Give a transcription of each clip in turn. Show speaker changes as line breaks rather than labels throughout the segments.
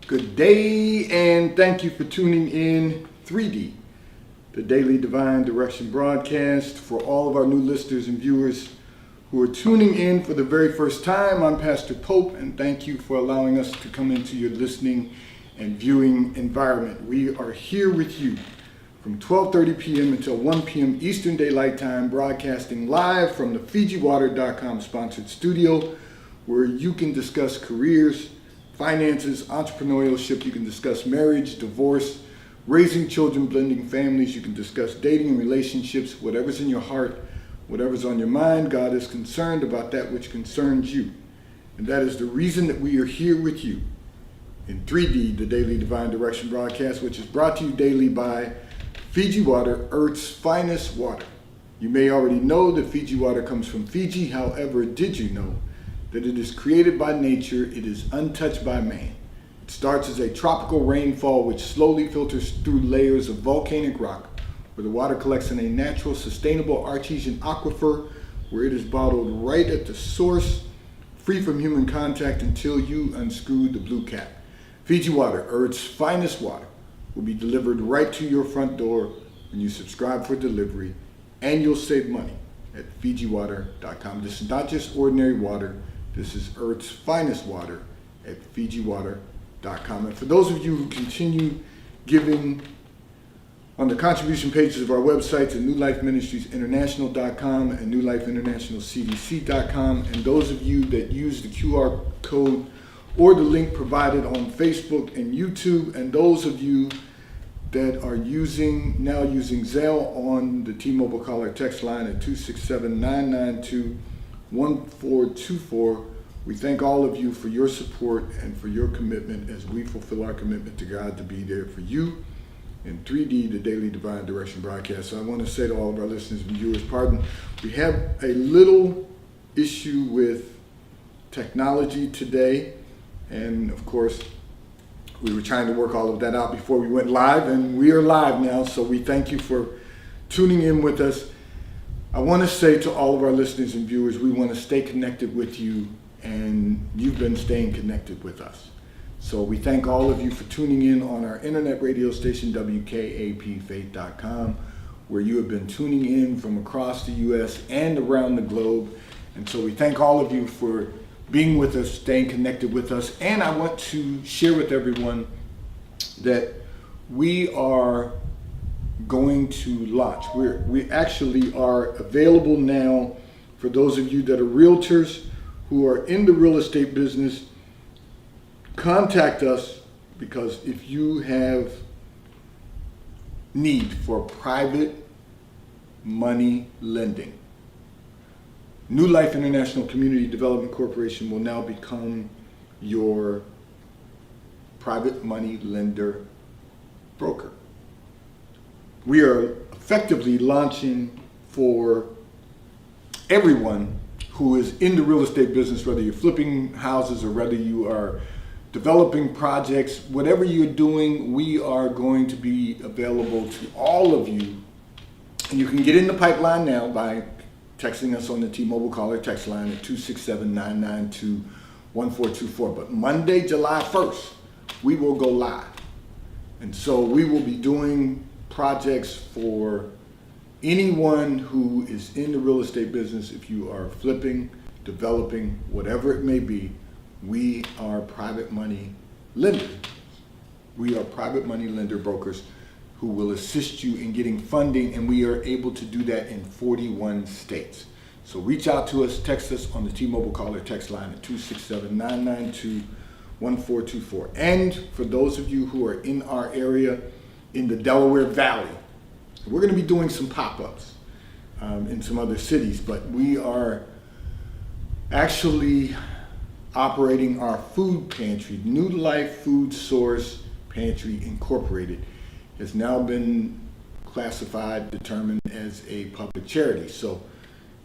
Good day, and thank you for tuning in 3D, the Daily Divine Direction broadcast. For all of our new listeners and viewers who are tuning in for the very first time, I'm Pastor Pope, and thank you for allowing us to come into your listening and viewing environment. We are here with you from 12:30 p.m. until 1 p.m. Eastern Daylight Time, broadcasting live from the FijiWater.com sponsored studio, where you can discuss careers, finances, entrepreneurship. You can discuss marriage, divorce, raising children, blending families. You can discuss dating and relationships, whatever's in your heart, whatever's on your mind. God is concerned about that which concerns you. And that is the reason that we are here with you in 3D, the Daily Divine Direction broadcast, which is brought to you daily by Fiji Water, Earth's finest water. You may already know that Fiji Water comes from Fiji. However, did you know that it is created by nature, it is untouched by man? It starts as a tropical rainfall which slowly filters through layers of volcanic rock, where the water collects in a natural, sustainable artesian aquifer, where it is bottled right at the source, free from human contact until you unscrew the blue cap. Fiji Water, Earth's finest water, will be delivered right to your front door when you subscribe for delivery, and you'll save money at FijiWater.com. This is not just ordinary water. This is Earth's finest water at FijiWater.com. And for those of you who continue giving on the contribution pages of our websites at NewLifeMinistriesInternational.com and NewLifeInternationalCDC.com, and those of you that use the QR code or the link provided on Facebook and YouTube, and those of you that are now using Zelle on the T-Mobile caller text line at 267-992-1424. We thank all of you for your support and for your commitment as we fulfill our commitment to God to be there for you in 3D, the Daily Divine Direction broadcast. So I want to say to all of our listeners and viewers, pardon, we have a little issue with technology today. And of course, we were trying to work all of that out before we went live, and we are live now. So we thank you for tuning in with us. I want to say to all of our listeners and viewers, we want to stay connected with you, and you've been staying connected with us. So we thank all of you for tuning in on our internet radio station, WKAPFaith.com, where you have been tuning in from across the U.S. and around the globe. And so we thank all of you for being with us, staying connected with us. And I want to share with everyone that we are going to launch. We actually are available now for those of you that are realtors who are in the real estate business. Contact us, because if you have need for private money lending, New Life International Community Development Corporation will now become your private money lender broker. We are effectively launching for everyone who is in the real estate business, whether you're flipping houses or whether you are developing projects, whatever you're doing, we are going to be available to all of you. And you can get in the pipeline now by texting us on the T-Mobile caller text line at 267-992-1424. But Monday, July 1st, we will go live. And so we will be doing projects for anyone who is in the real estate business. If you are flipping, developing, whatever it may be, we are private money lenders. We are private money lender brokers who will assist you in getting funding, and we are able to do that in 41 states. So reach out to us, text us on the T-Mobile caller text line at 267-992-1424. And for those of you who are in our area in the Delaware Valley, we're going to be doing some pop-ups in some other cities, but we are actually operating our food pantry. New Life Food Source Pantry Incorporated has now been classified, determined as a public charity. So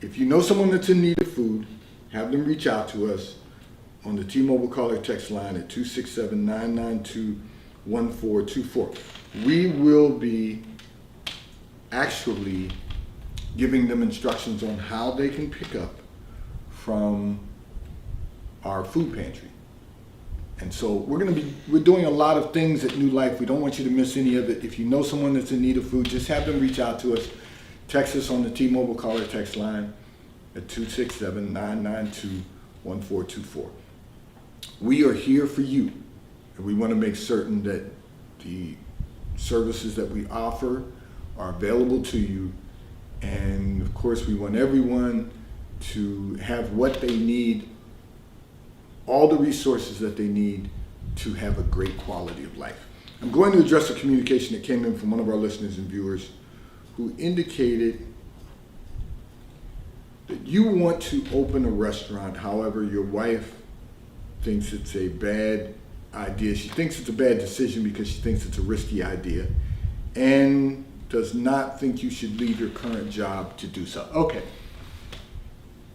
if you know someone that's in need of food, have them reach out to us on the T-Mobile caller text line at 267-992-1424. We will be actually giving them instructions on how they can pick up from our food pantry. And so we're doing a lot of things at New Life. We don't want you to miss any of it. If you know someone that's in need of food, just have them reach out to us. Text us on the T-Mobile caller text line at 267-992-1424. We are here for you, and we want to make certain that the services that we offer are available to you. And of course, we want everyone to have what they need, all the resources that they need to have a great quality of life. I'm going to address a communication that came in from one of our listeners and viewers who indicated that you want to open a restaurant. However, your wife thinks it's a bad idea. She thinks it's a bad decision because she thinks it's a risky idea and does not think you should leave your current job to do so. Okay.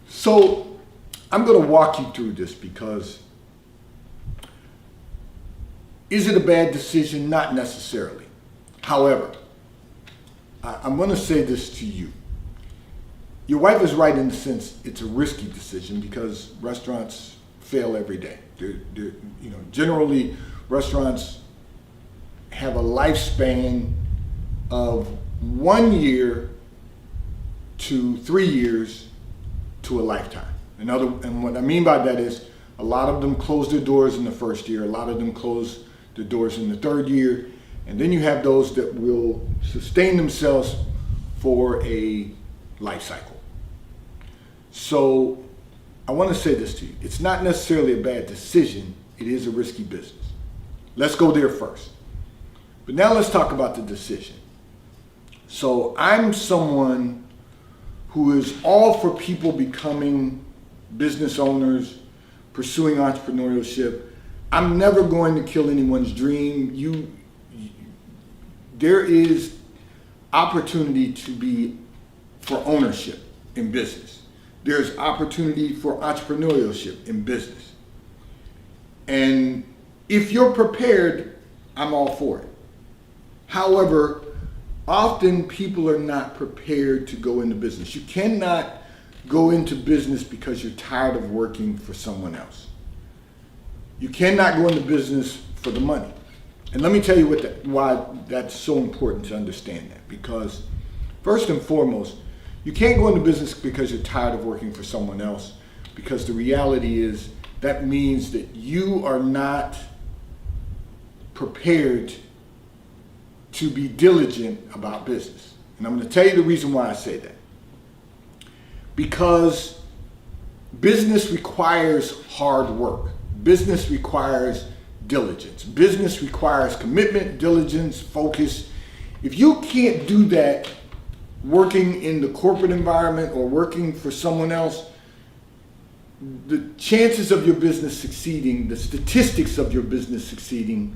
So I'm going to walk you through this because is it a bad decision? Not necessarily. However, I'm going to say this to you. Your wife is right in the sense it's a risky decision because restaurants fail every day. Generally, restaurants have a lifespan of 1 year to 3 years to a lifetime. And what I mean by that is a lot of them close their doors in the first year, a lot of them close their doors in the third year, and then you have those that will sustain themselves for a life cycle. So I want to say this to you. It's not necessarily a bad decision. It is a risky business. Let's go there first. But now let's talk about the decision. So I'm someone who is all for people becoming business owners, pursuing entrepreneurship. I'm never going to kill anyone's dream. There is opportunity to be for ownership in business. There's opportunity for entrepreneurship in business. And if you're prepared, I'm all for it. However, often people are not prepared to go into business. You cannot go into business because you're tired of working for someone else. You cannot go into business for the money. And let me tell you why that's so important to understand that. Because first and foremost, you can't go into business because you're tired of working for someone else, because the reality is that means that you are not prepared to be diligent about business. And I'm going to tell you the reason why I say that. Because business requires hard work. Business requires diligence. Business requires commitment, diligence, focus. If you can't do that working in the corporate environment or working for someone else, the chances of your business succeeding, the statistics of your business succeeding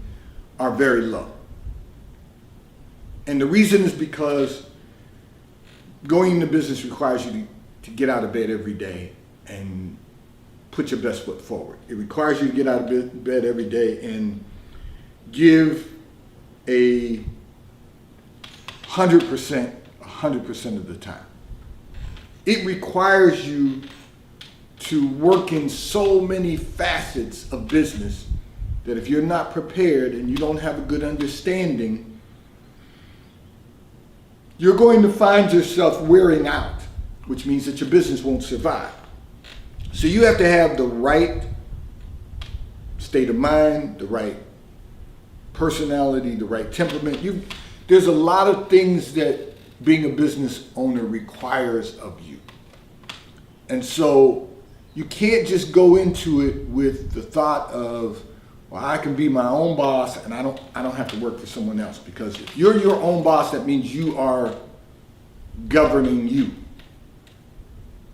are very low. And the reason is because going into business requires you to get out of bed every day and put your best foot forward. It requires you to get out of bed every day and give 100% of the time. It requires you to work in so many facets of business that if you're not prepared and you don't have a good understanding, you're going to find yourself wearing out, which means that your business won't survive. So you have to have the right state of mind, the right personality, the right temperament. There's a lot of things that being a business owner requires of you. And so you can't just go into it with the thought of, well, I can be my own boss and I don't have to work for someone else. Because if you're your own boss, that means you are governing you.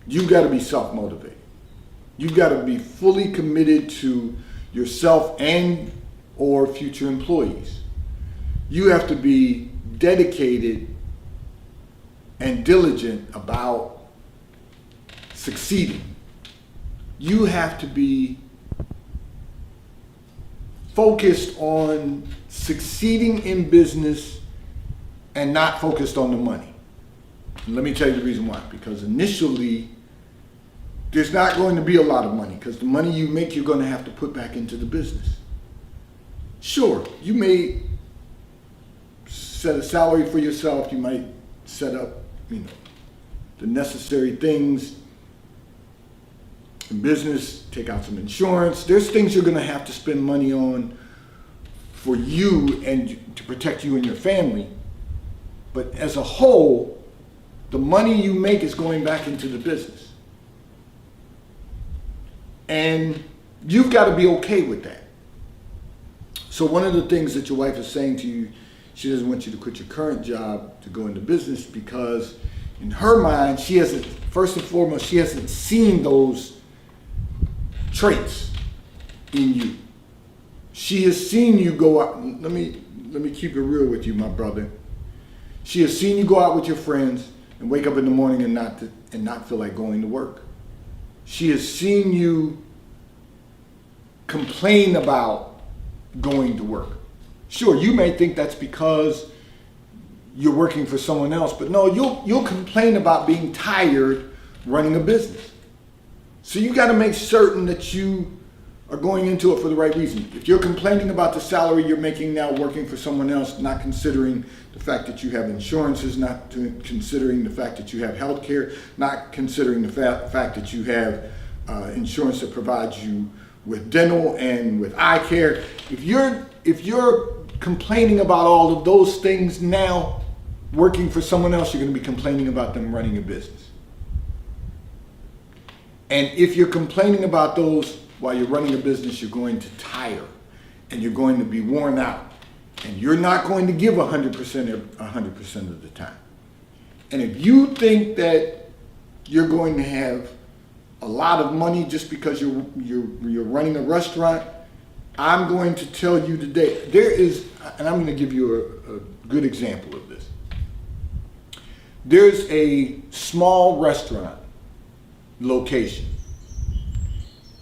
You've got to be self-motivated. You've got to be fully committed to yourself and or future employees. You have to be dedicated and diligent about succeeding. You have to be focused on succeeding in business and not focused on the money. And let me tell you the reason why. Because initially, there's not going to be a lot of money, because the money you make, you're going to have to put back into the business. Sure, you may set a salary for yourself. You might set up, the necessary things in business, take out some insurance. There's things you're going to have to spend money on for you and to protect you and your family. But as a whole, the money you make is going back into the business. And you've got to be okay with that. So one of the things that your wife is saying to you, she doesn't want you to quit your current job to go into business because in her mind, first and foremost, she hasn't seen those traits in you. She has seen you go out. Let me keep it real with you, my brother. She has seen you go out with your friends and wake up in the morning and not feel like going to work. She has seen you complain about going to work. Sure, you may think that's because you're working for someone else, but no, you'll complain about being tired running a business. So you got to make certain that you are going into it for the right reason. If you're complaining about the salary you're making now working for someone else, not considering the fact that you have insurances, not considering the fact that you have health care, not considering the fact that you have insurance that provides you with dental and with eye care, if you're complaining about all of those things now working for someone else, you're going to be complaining about them running a business. And if you're complaining about those while you're running a business, you're going to tire and you're going to be worn out and you're not going to give 100% of the time. And if you think that you're going to have a lot of money just because you're running a restaurant, I'm going to tell you today, and I'm going to give you a good example of this. There's a small restaurant location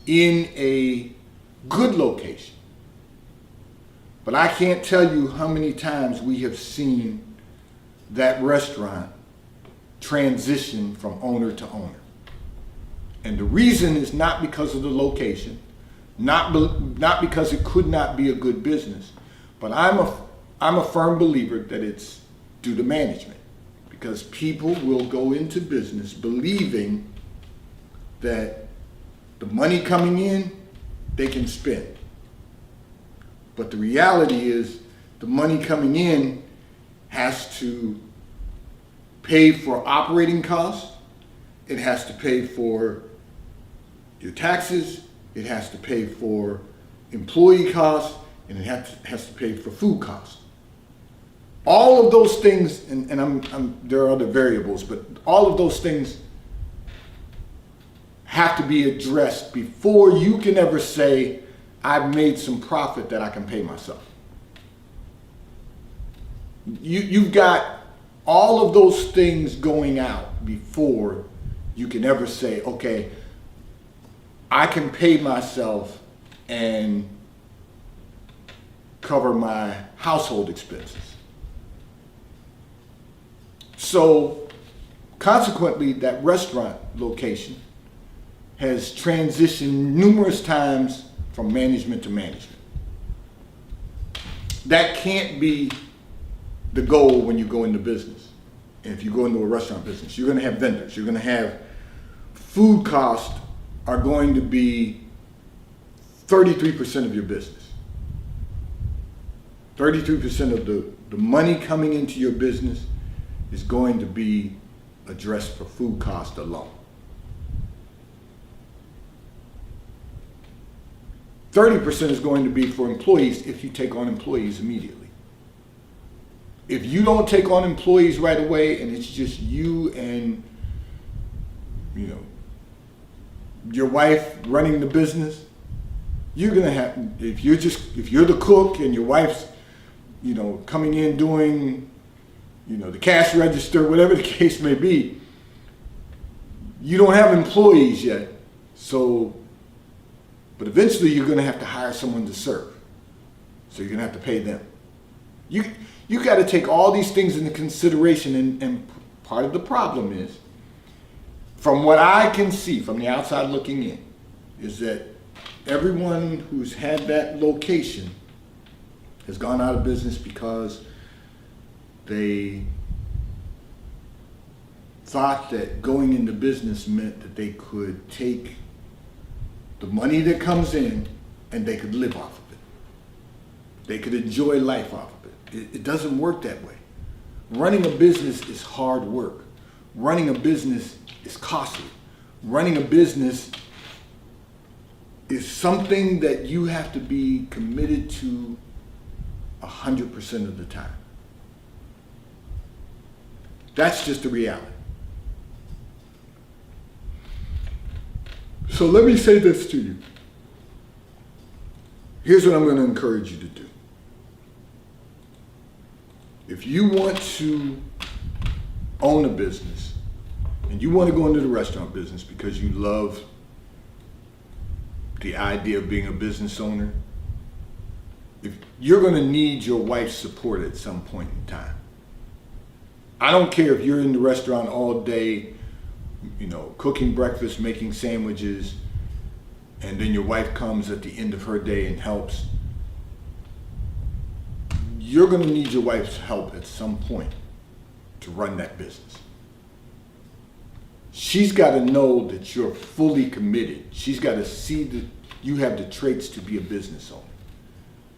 in a good location. But I can't tell you how many times we have seen that restaurant transition from owner to owner. And the reason is not because of the location, not because it could not be a good business, but I'm a firm believer that it's due to management. Because people will go into business believing that the money coming in, they can spend. But the reality is the money coming in has to pay for operating costs, it has to pay for your taxes, it has to pay for employee costs, and it has to pay for food costs. All of those things, and there are other variables, but all of those things have to be addressed before you can ever say, I've made some profit that I can pay myself. You've got all of those things going out before you can ever say, okay, I can pay myself and cover my household expenses. So consequently, that restaurant location has transitioned numerous times from management to management. That can't be the goal when you go into business. And if you go into a restaurant business, you're going to have vendors. You're going to have food costs are going to be 33% of your business. 33% of the money coming into your business is going to be addressed for food cost alone. 30% is going to be for employees if you take on employees immediately. If you don't take on employees right away and it's just you and your wife running the business, you're gonna have, if you're the cook and your wife's coming in doing the cash register, whatever the case may be, you don't have employees yet. But eventually you're going to have to hire someone to serve. So you're going to have to pay them. You got to take all these things into consideration, and part of the problem is, from what I can see from the outside looking in, is that everyone who's had that location has gone out of business because they thought that going into business meant that they could take the money that comes in and they could live off of it. They could enjoy life off of it. It doesn't work that way. Running a business is hard work. Running a business is costly. Running a business is something that you have to be committed to 100% of the time. That's just the reality. So let me say this to you. Here's what I'm going to encourage you to do. If you want to own a business and you want to go into the restaurant business because you love the idea of being a business owner, if you're going to need your wife's support at some point in time. I don't care if you're in the restaurant all day, cooking breakfast, making sandwiches, and then your wife comes at the end of her day and helps. You're going to need your wife's help at some point to run that business. She's got to know that you're fully committed. She's got to see that you have the traits to be a business owner.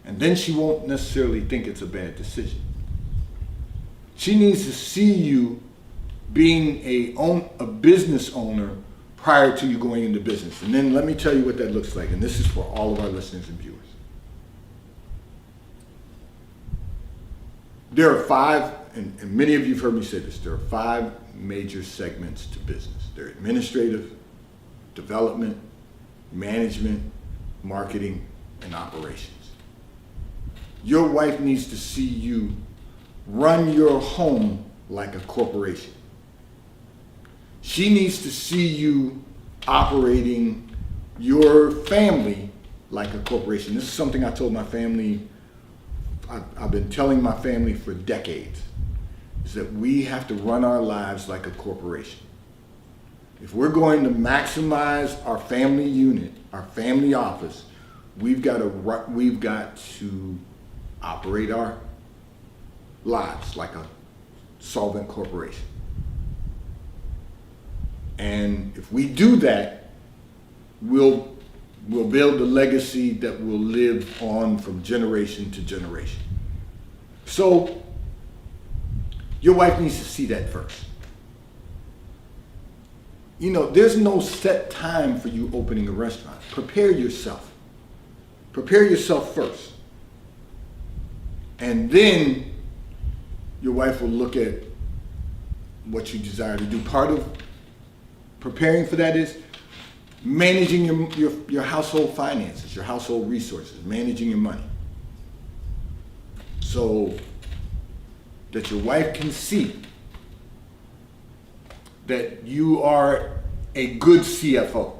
And then she won't necessarily think it's a bad decision. She needs to see you being a business owner prior to you going into business. And then let me tell you what that looks like. And this is for all of our listeners and viewers. There are five, and many of you have heard me say this, there are five major segments to business. They're administrative, development, management, marketing, and operations. Your wife needs to see you run your home like a corporation. She needs to see you operating your family like a corporation. This is something I told my family, I've been telling my family for decades, is that we have to run our lives like a corporation. If we're going to maximize our family unit, our family office, we've got to operate our lives like a solvent corporation. And if we do that, we'll build a legacy that will live on from generation to generation. So your wife needs to see that first. There's no set time for you opening a restaurant. Prepare yourself. Prepare yourself first. And then your wife will look at what you desire to do. Part of preparing for that is managing your household finances, your household resources, managing your money. So that your wife can see that you are a good CFO,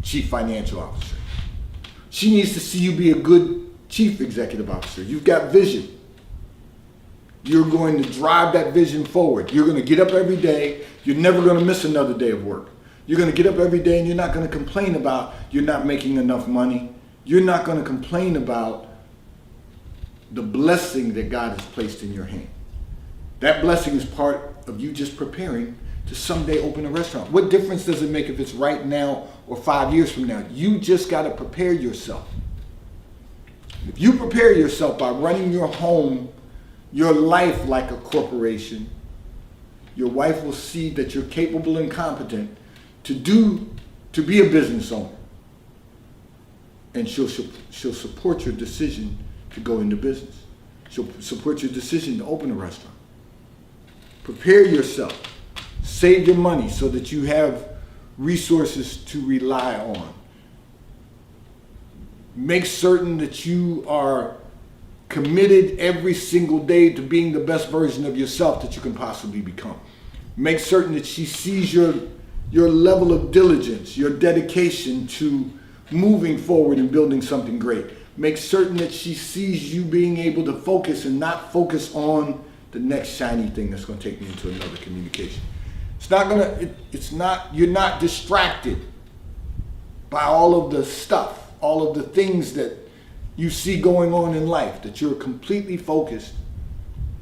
Chief Financial Officer. She needs to see you be a good Chief Executive Officer. You've got vision. You're going to drive that vision forward. You're going to get up every day. You're never going to miss another day of work. You're going to get up every day and you're not going to complain about you're not making enough money. You're not going to complain about the blessing that God has placed in your hand. That blessing is part of you just preparing to someday open a restaurant. What difference does it make if it's right now or 5 years from now? You just got to prepare yourself. If you prepare yourself by running your home, your life like a corporation, your wife will see that you're capable and competent to be a business owner. And she'll support your decision to go into business. She'll support your decision to open a restaurant. Prepare yourself. Save your money so that you have resources to rely on. Make certain that you are committed every single day to being the best version of yourself that you can possibly become. Make certain that she sees your level of diligence, your dedication to moving forward and building something great. Make certain that she sees you being able to focus and not focus on the next shiny thing that's going to take me into another communication. You're not distracted by all of the stuff, all of the things that you see going on in life, that you're completely focused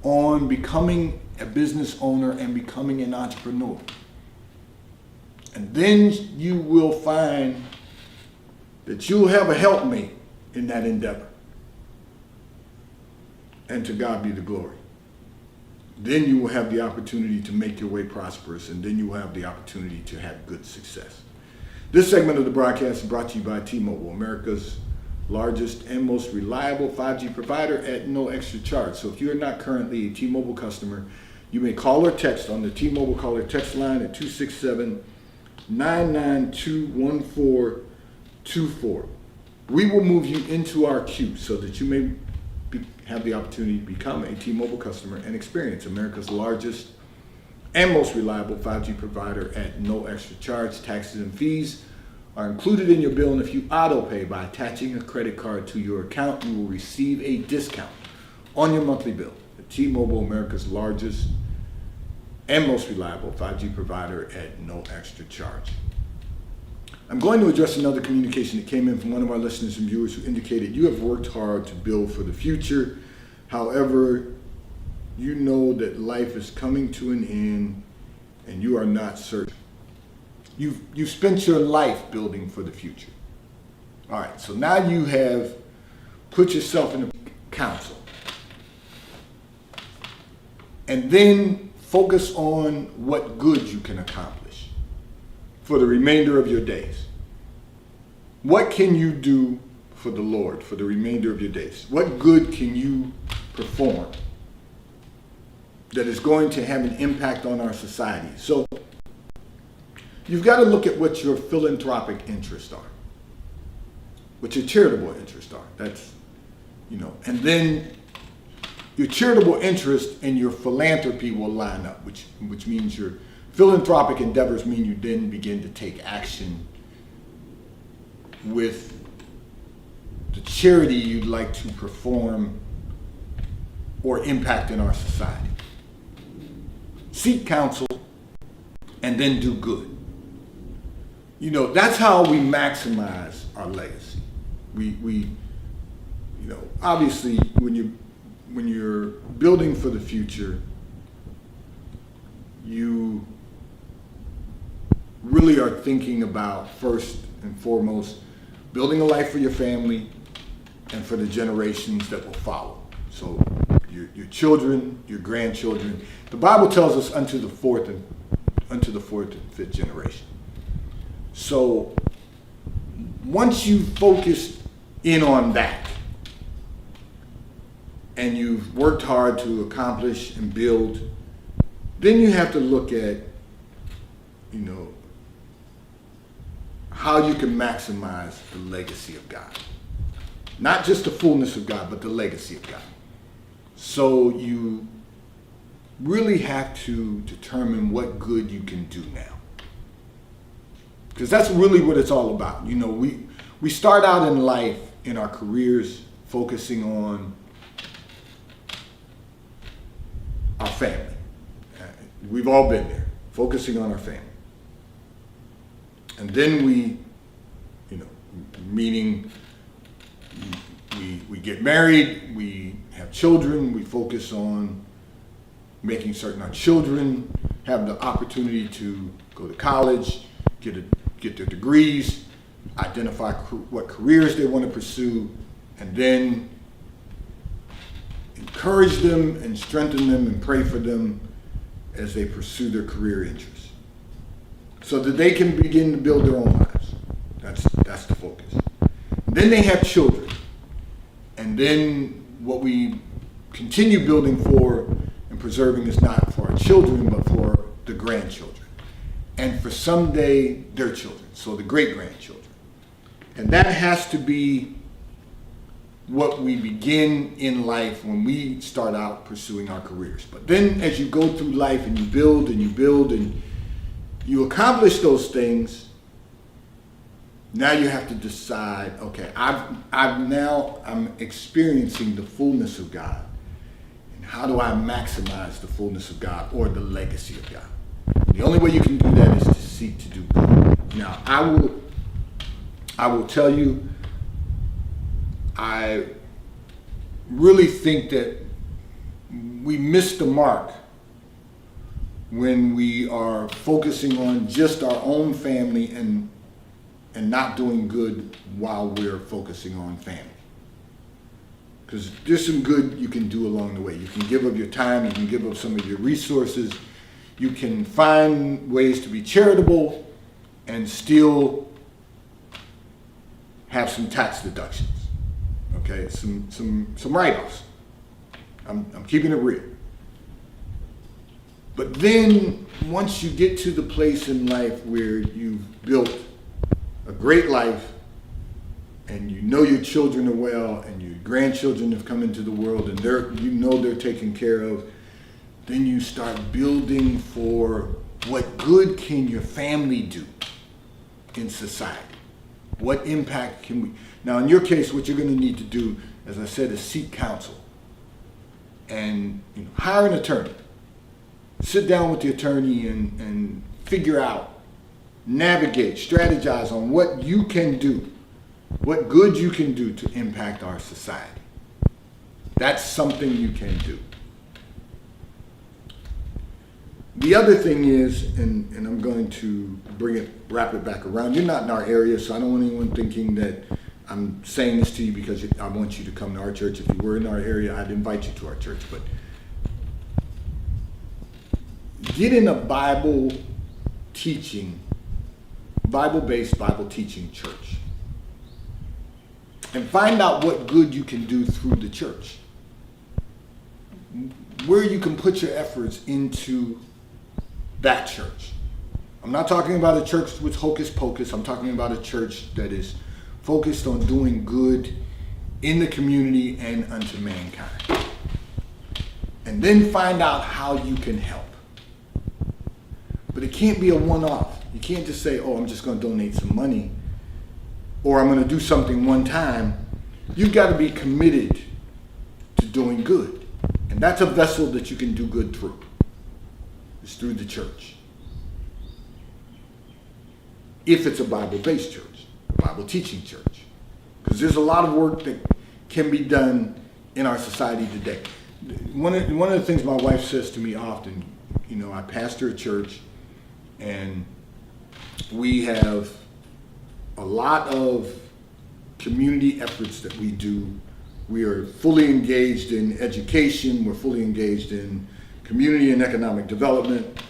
on becoming a business owner and becoming an entrepreneur. And then you will find that you'll have a helpmate in that endeavor. And to God be the glory. Then you will have the opportunity to make your way prosperous, and then you will have the opportunity to have good success. This segment of the broadcast is brought to you by T-Mobile, America's largest and most reliable 5G provider at no extra charge. So if you're not currently a T-Mobile customer, you may call or text on the T-Mobile caller text line at 267-992-1424. We will move you into our queue so that you may have the opportunity to become a T-Mobile customer and experience America's largest and most reliable 5G provider at no extra charge. Taxes and fees are included in your bill, and if you auto pay by attaching a credit card to your account, you will receive a discount on your monthly bill. T-Mobile, America's largest and most reliable 5G provider at no extra charge. I'm going to address another communication that came in from one of our listeners and viewers who indicated you have worked hard to build for the future. However, you know that life is coming to an end and you are not certain. You've spent your life building for the future. All right, so now you have put yourself in a council. And then focus on what good you can accomplish for the remainder of your days. What can you do for the Lord for the remainder of your days? What good can you perform that is going to have an impact on our society? So you've got to look at what your philanthropic interests are, what your charitable interests are. That's, and then your charitable interest and your philanthropy will line up, which means your philanthropic endeavors mean you then begin to take action with the charity you'd like to perform or impact in our society. Seek counsel and then do good. That's how we maximize our legacy. We obviously when you're building for the future, you really are thinking about, first and foremost, building a life for your family and for the generations that will follow. So your children, your grandchildren. The Bible tells us unto the fourth and fifth generation. So once you've focused in on that, and you've worked hard to accomplish and build, then you have to look at, how you can maximize the legacy of God. Not just the fullness of God, but the legacy of God. So you really have to determine what good you can do now. Because that's really what it's all about. We start out in life, in our careers, focusing on our family. We've all been there, focusing on our family. And then meaning we get married, we have children, we focus on making certain our children have the opportunity to go to college, get their degrees, identify what careers they want to pursue, and then encourage them and strengthen them and pray for them as they pursue their career interests, so that they can begin to build their own lives. That's the focus. Then they have children, and then what we continue building for and preserving is not for our children, but for the grandchildren, and for someday their children, so the great-grandchildren. And that has to be what we begin in life when we start out pursuing our careers. But then as you go through life and you build and you accomplish those things, now you have to decide, okay, I'm experiencing the fullness of God. And how do I maximize the fullness of God or the legacy of God? The only way you can do that is to seek to do good. Now, I will tell you, I really think that we miss the mark when we are focusing on just our own family and not doing good while we're focusing on family. Because there's some good you can do along the way. You can give up your time, you can give up some of your resources, you can find ways to be charitable and still have some tax deductions. Okay, some write-offs. I'm keeping it real. But then once you get to the place in life where you've built a great life and you know your children are well and your grandchildren have come into the world and they're taken care of, then you start building for what good can your family do in society? What impact can we? Now in your case, what you're going to need to do, as I said, is seek counsel and hire an attorney. Sit down with the attorney and figure out, navigate, strategize on what you can do, what good you can do to impact our society. That's something you can do. The other thing is, and I'm going to wrap it back around. You're not in our area, so I don't want anyone thinking that I'm saying this to you because I want you to come to our church. If you were in our area, I'd invite you to our church. But get in a Bible-based Bible teaching church and find out what good you can do through the church, where you can put your efforts into that church. I'm not talking about a church with hocus pocus. I'm talking about a church that is focused on doing good in the community and unto mankind. And then find out how you can help. But it can't be a one-off. You can't just say, oh, I'm just going to donate some money or I'm going to do something one time. You've got to be committed to doing good. And that's a vessel that you can do good through. It's through the church. If it's a Bible-based church, a Bible teaching church. Because there's a lot of work that can be done in our society today. One of the things my wife says to me often, I pastor a church and we have a lot of community efforts that we do. We are fully engaged in education. We're fully engaged in community and economic development.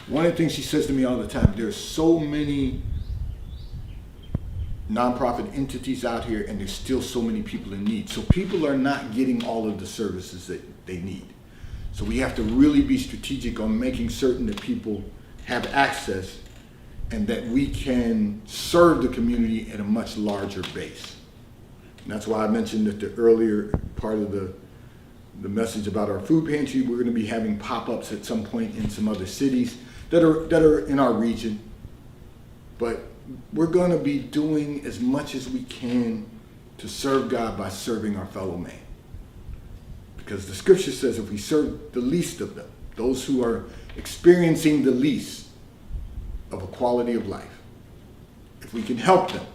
One of the things she says to me all the time, there's so many nonprofit entities out here and there's still so many people in need. So people are not getting all of the services that they need. So we have to really be strategic on making certain that people have access and that we can serve the community at a much larger base. And that's why I mentioned at the earlier part of the message about our food pantry. We're going to be having pop-ups at some point in some other cities that are in our region. But we're going to be doing as much as we can to serve God by serving our fellow man. Because the scripture says if we serve the least of them, those who are experiencing the least of a quality of life, if we can help them,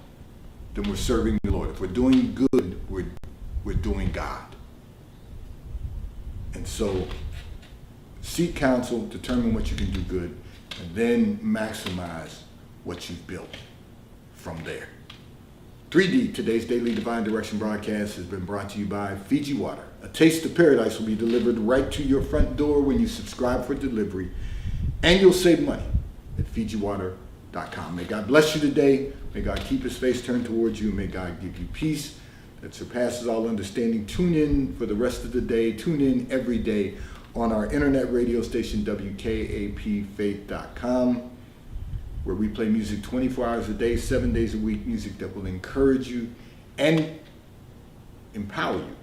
then we're serving the Lord. If we're doing good, we're doing God. And so seek counsel, determine what you can do good, and then maximize what you've built from there. 3D, today's Daily Divine Direction broadcast has been brought to you by Fiji Water. A taste of paradise will be delivered right to your front door when you subscribe for delivery, and you'll save money at FijiWater.com. May God bless you today. May God keep his face turned towards you. May God give you peace that surpasses all understanding. Tune in for the rest of the day. Tune in every day on our internet radio station, WKAPFaith.com, where we play music 24 hours a day, 7 days a week, music that will encourage you and empower you